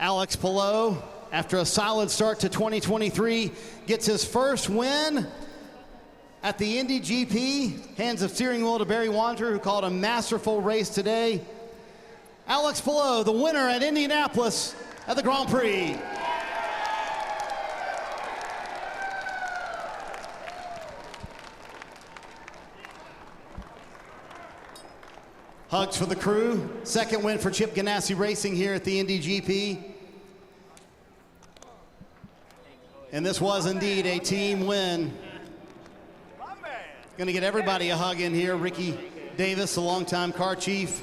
Alex Palou, after a solid start to 2023, gets his first win at the Indy GP. Hands the steering wheel to Barry Wanderer, who called a masterful race today. Alex Palou, the winner at Indianapolis at the Grand Prix. Hugs for the crew. Second win for Chip Ganassi Racing here at the Indy GP. And this was indeed a team win. Going to get everybody a hug in here. Ricky Davis, the longtime car chief.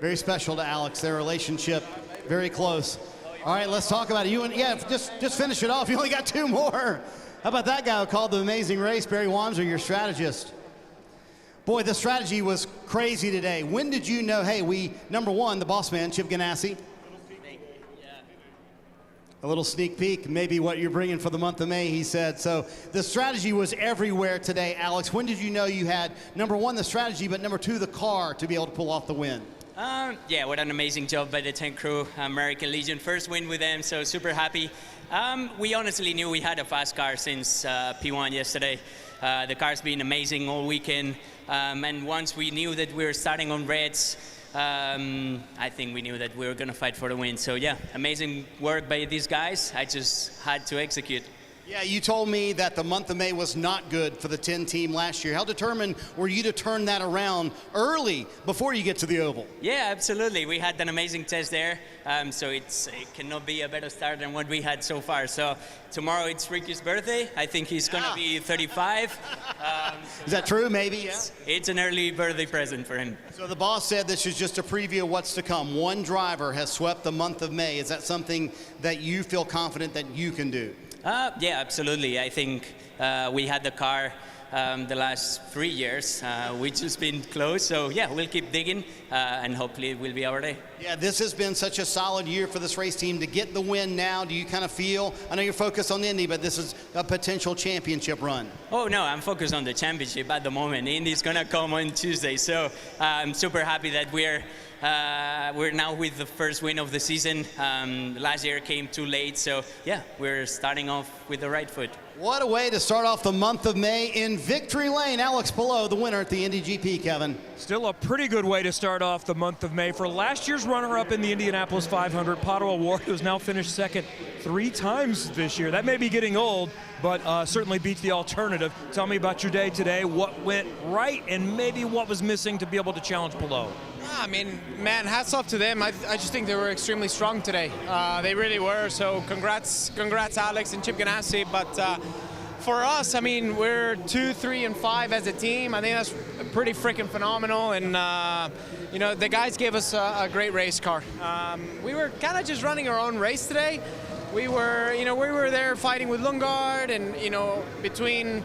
Very special to Alex, their relationship, very close. All right, let's talk about it. You and just finish it off. You only got two more. How about that guy who called the amazing race, Barry Wanderer, your strategist? Boy, the strategy was crazy today. When did you know, hey, number one, the boss man, Chip Ganassi. A little sneak peek, maybe what you're bringing for the month of May, he said. So the strategy was everywhere today, Alex. When did you know you had, number one, the strategy, but number two, the car to be able to pull off the win? Yeah, what an amazing job by the tank crew. American Legion, first win with them, so super happy. We honestly knew we had a fast car since P1 yesterday. The car's been amazing all weekend. And once we knew that we were starting on reds, I think we knew that we were going to fight for the win. So yeah, amazing work by these guys. I just had to execute. Yeah, you told me that the month of May was not good for the 10 team last year. How determined were you to turn that around early before you get to the Oval? Yeah, absolutely. We had an amazing test there, so it cannot be a better start than what we had so far. So tomorrow it's Ricky's birthday. I think he's going to be 35. Is that true? Maybe, yeah? It's an early birthday present for him. So the boss said this is just a preview of what's to come. One driver has swept the month of May. Is that something that you feel confident that you can do? Yeah, absolutely. I think we had the car the last 3 years, which has been close. So yeah, we'll keep digging, and hopefully it will be our day. Yeah, this has been such a solid year for this race team. To get the win now, do you kind of feel, I know you're focused on Indy, but this is a potential championship run? Oh no, I'm focused on the championship at the moment. Indy's gonna come on Tuesday, so I'm super happy that we're now with the first win of the season. Last year came too late, so yeah, we're starting off with the right foot. What a way to start off the month of May in victory lane. Alex Palou, the winner at the Indy GP, Kevin. Still a pretty good way to start off the month of May. For last year's runner-up in the Indianapolis 500, Pato O'Ward, who has now finished second 3 times this year. That may be getting old, but certainly beats the alternative. Tell me about your day today, what went right, and maybe what was missing to be able to challenge Palou. I mean, man, hats off to them. I just think they were extremely strong today. They really were. So congrats, Alex and Chip Ganassi. But for us, I mean, we're 2, 3, and 5 as a team. I think that's pretty freaking phenomenal. And you know, the guys gave us a great race car. We were kind of just running our own race today. We were there fighting with Newgarden, and between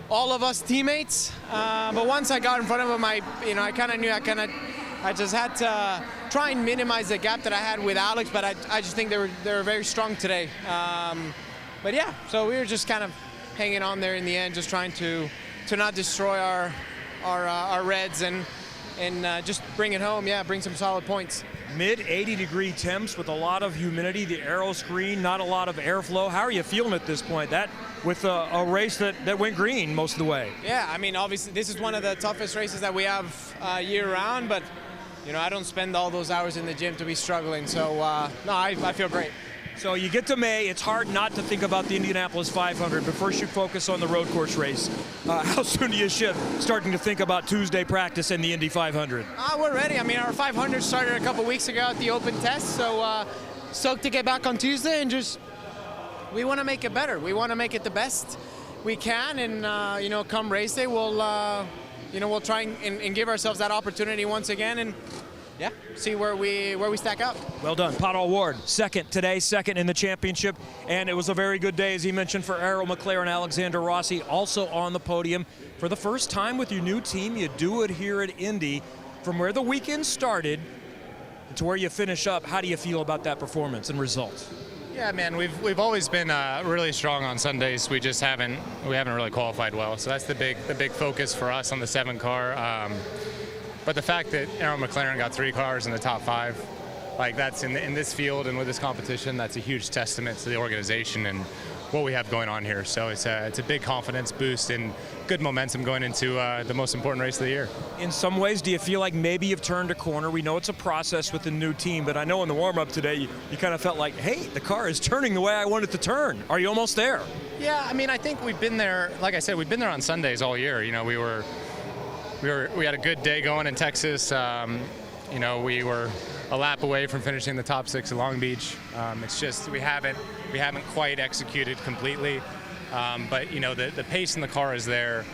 all of us teammates. But once I got in front of him, I kind of knew I just had to try and minimize the gap that I had with Alex, but I just think they were very strong today. But yeah, so we were just kind of hanging on there in the end, just trying to not destroy our reds and just bring it home. Yeah, bring some solid points. Mid 80-degree temps with a lot of humidity, the aero screen, not a lot of airflow. How are you feeling at this point? That with a race that went green most of the way. Yeah, I mean, obviously this is one of the toughest races that we have year-round, but I don't spend all those hours in the gym to be struggling. So no, I feel great. So you get to May, it's hard not to think about the Indianapolis 500, but first you focus on the road course race. How soon do you shift, starting to think about Tuesday practice and the Indy 500? We're ready. I mean, our 500 started a couple weeks ago at the open test, so stoked to get back on Tuesday and we want to make it better. We want to make it the best we can, and come race day, we'll try and give ourselves that opportunity once again, and yeah, see where we stack up. Well done. Pato O'Ward, second today, second in the championship, and it was a very good day, as he mentioned, for Arrow McLaren. Alexander Rossi also on the podium. For the first time with your new team, you do it here at Indy. From where the weekend started to where you finish up, how do you feel about that performance and results? Yeah, man, we've always been really strong on Sundays. We just haven't really qualified well. So that's the big focus for us on the 7 car. But the fact that Arrow McLaren got 3 cars in the top 5, like that's in this field and with this competition, that's a huge testament to the organization and what we have going on here. So it's a big confidence boost and good momentum going into the most important race of the year. In some ways, do you feel like maybe you've turned a corner? We know it's a process with the new team, but I know in the warm-up today, you kind of felt like, hey, the car is turning the way I want it to turn. Are you almost there? Yeah, I mean, I think we've been there. Like I said, we've been there on Sundays all year. You know, we had a good day going in Texas. You know, we were a lap away from finishing the top 6 at Long Beach. It's just we haven't quite executed completely. But you know, the pace in the car is there.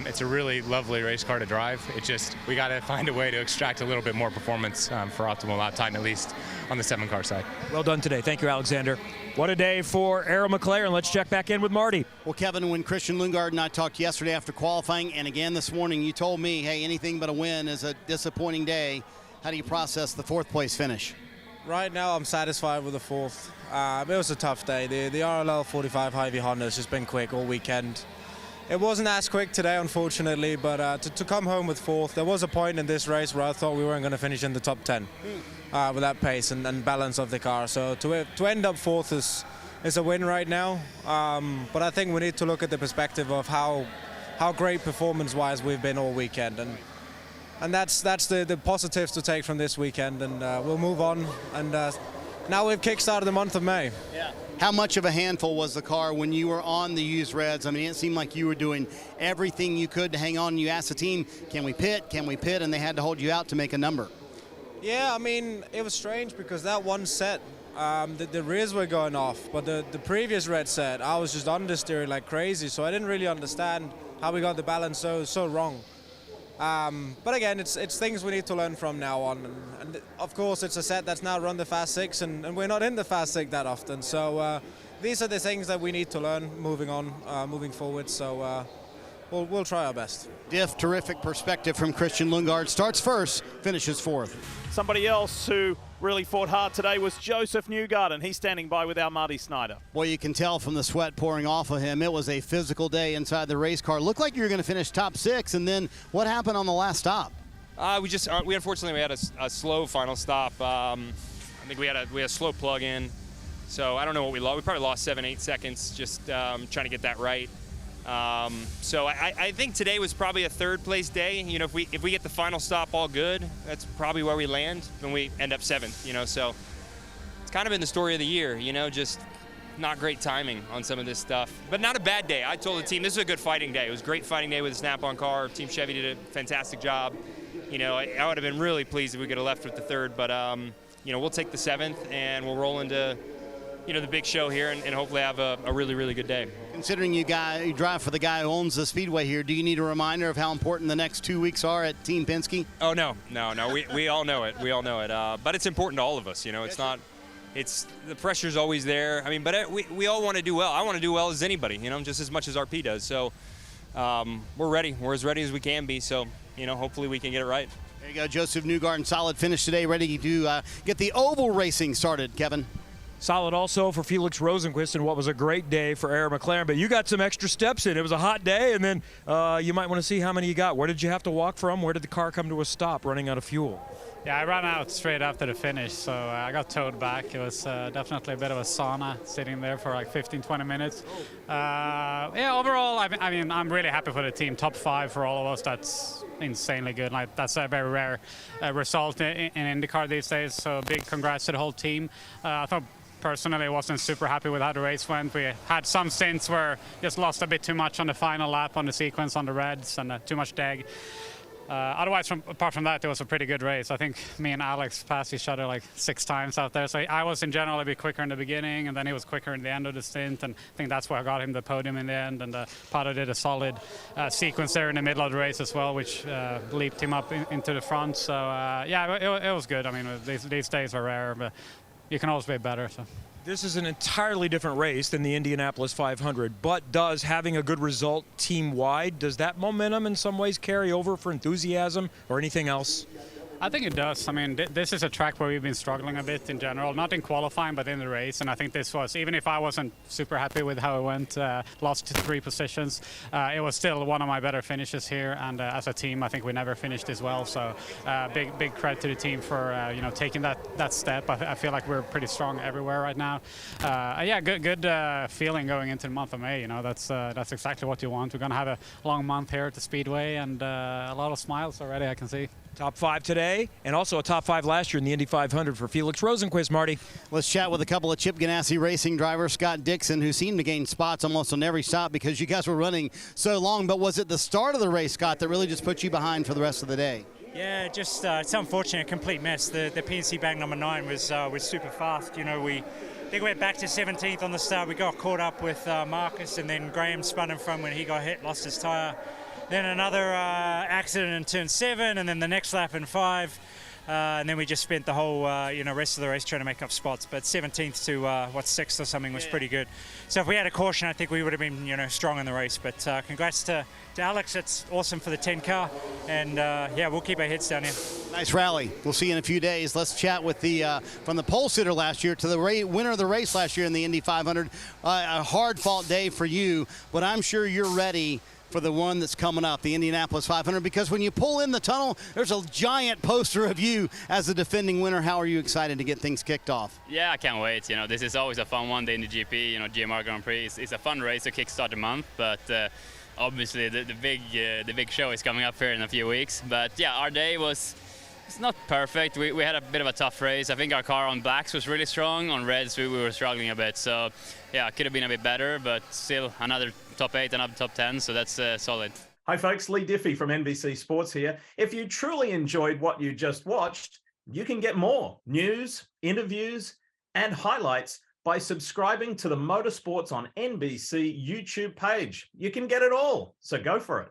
It's a really lovely race car to drive. It just, we got to find a way to extract a little bit more performance for optimal lap time, at least on the 7-car side. Well done today. Thank you, Alexander. What a day for Arrow McLaren. Let's check back in with Marty. Well, Kevin, when Christian Lundgaard and I talked yesterday after qualifying and again this morning, you told me, hey, anything but a win is a disappointing day. How do you process the 4th place finish? Right now, I'm satisfied with the 4th. It was a tough day. The RLL 45 Hy-Vee Honda has just been quick all weekend. It wasn't as quick today, unfortunately, but to come home with 4th, there was a point in this race where I thought we weren't going to finish in the top 10 with that pace and balance of the car. So to end up 4th is a win right now. But I think we need to look at the perspective of how great performance-wise we've been all weekend. And that's the positives to take from this weekend, and we'll move on. And now we've kickstarted the month of May. Yeah. How much of a handful was the car when you were on the used reds? I mean, it seemed like you were doing everything you could to hang on. You asked the team, can we pit? Can we pit? And they had to hold you out to make a number. Yeah, I mean, it was strange because that one set, the rears were going off, but the previous red set, I was just understeering like crazy, so I didn't really understand how we got the balance so wrong. But again, it's things we need to learn from now on. And of course, it's a set that's now run the Fast 6, and we're not in the Fast 6 that often. So these are the things that we need to learn moving forward. So we'll try our best. Diff, terrific perspective from Christian Lundgaard. Starts first, finishes 4th. Somebody else who really fought hard today was Josef Newgarden. He's standing by with our Marty Snyder. Boy, you can tell from the sweat pouring off of him. It was a physical day inside the race car. Looked like you were going to finish top 6, and then what happened on the last stop? We unfortunately had a slow final stop. I think we had a slow plug-in, so I don't know what we lost. We probably lost 7-8 seconds just trying to get that right. So I think today was probably a 3rd place day. You know, if we get the final stop all good, that's probably where we land, and we end up 7th. You know, so it's kind of been the story of the year. You know, just not great timing on some of this stuff, but not a bad day. I told the team this is a good fighting day. It was a great fighting day with a Snap-on car. Team Chevy did a fantastic job. You know, I would have been really pleased if we could have left with the 3rd, but you know, we'll take the 7th and we'll roll into, you know, the big show here and hopefully have a really, really good day. Considering you drive for the guy who owns the Speedway here, do you need a reminder of how important the next 2 weeks are at Team Penske? Oh, no. We all know it. We all know it. But it's important to all of us. You know, the pressure's always there. I mean, but we all want to do well. I want to do well as anybody, you know, just as much as RP does. So we're ready. We're as ready as we can be. So, you know, hopefully we can get it right. There you go, Josef Newgarden, solid finish today, ready to get the oval racing started, Kevin. Solid also for Felix Rosenqvist, and what was a great day for Arrow McLaren. But you got some extra steps in. It was a hot day, and then you might want to see how many you got. Where did you have to walk from? Where did the car come to a stop running out of fuel? Yeah, I ran out straight after the finish, so I got towed back. It was definitely a bit of a sauna sitting there for like 15-20 minutes. Yeah, overall, I mean, I'm really happy for the team. Top 5 for all of us. That's insanely good. Like, that's a very rare result in IndyCar these days. So big congrats to the whole team. I thought personally I wasn't super happy with how the race went. We had some stints where just lost a bit too much on the final lap on the sequence on the reds and too much deg. Otherwise, apart from that, it was a pretty good race. I think me and Alex passed each other like 6 times out there. So I was in general a bit quicker in the beginning, and then he was quicker in the end of the stint. And I think that's what got him the podium in the end. And Pato did a solid sequence there in the middle of the race as well, which leaped him up into the front. So yeah, it was good. I mean, these days are rare, but you can always be better. So. This is an entirely different race than the Indianapolis 500, but does having a good result team-wide, does that momentum in some ways carry over for enthusiasm or anything else? I think it does. I mean, this is a track where we've been struggling a bit in general, not in qualifying, but in the race. And I think this was, even if I wasn't super happy with how it went, lost 3 positions, it was still one of my better finishes here. And as a team, I think we never finished as well. So big credit to the team for taking that step. I feel like we're pretty strong everywhere right now. Yeah, good feeling going into the month of May. That's exactly what you want. We're going to have a long month here at the Speedway, and a lot of smiles already, I can see. Top 5 today, and also a top 5 last year in the Indy 500 for Felix Rosenqvist, Marty. Let's chat with a couple of Chip Ganassi racing drivers, Scott Dixon, who seemed to gain spots almost on every stop because you guys were running so long. But was it the start of the race, Scott, that really just put you behind for the rest of the day? Yeah, just it's unfortunate, a complete mess. The PNC bank number 9 was super fast. We went back to 17th on the start. We got caught up with Marcus, and then Graham spun in front when he got hit, lost his tire. Then another accident in turn 7, and then the next lap in 5. And then we just spent the whole rest of the race trying to make up spots. But 17th to 6th or something was pretty good. So if we had a caution, I think we would have been strong in the race. But congrats to Alex. It's awesome for the 10 car. And yeah, we'll keep our heads down here. Nice rally. We'll see you in a few days. Let's chat with the from the pole sitter last year to the winner of the race last year in the Indy 500. A hard-fought day for you, but I'm sure you're ready for the one that's coming up, the Indianapolis 500, because when you pull in the tunnel, there's a giant poster of you as the defending winner. How are you excited to get things kicked off? Yeah, I can't wait. This is always a fun one, the Indy GP, GMR Grand Prix. It's a fun race to kickstart the month, but obviously the big show is coming up here in a few weeks. But yeah, our day it's not perfect. We had a bit of a tough race. I think our car on blacks was really strong. On reds, we were struggling a bit. So yeah, it could have been a bit better, but still another top 8, another top 10. So that's solid. Hi folks, Lee Diffie from NBC Sports here. If you truly enjoyed what you just watched, you can get more news, interviews, and highlights by subscribing to the Motorsports on NBC YouTube page. You can get it all, so go for it.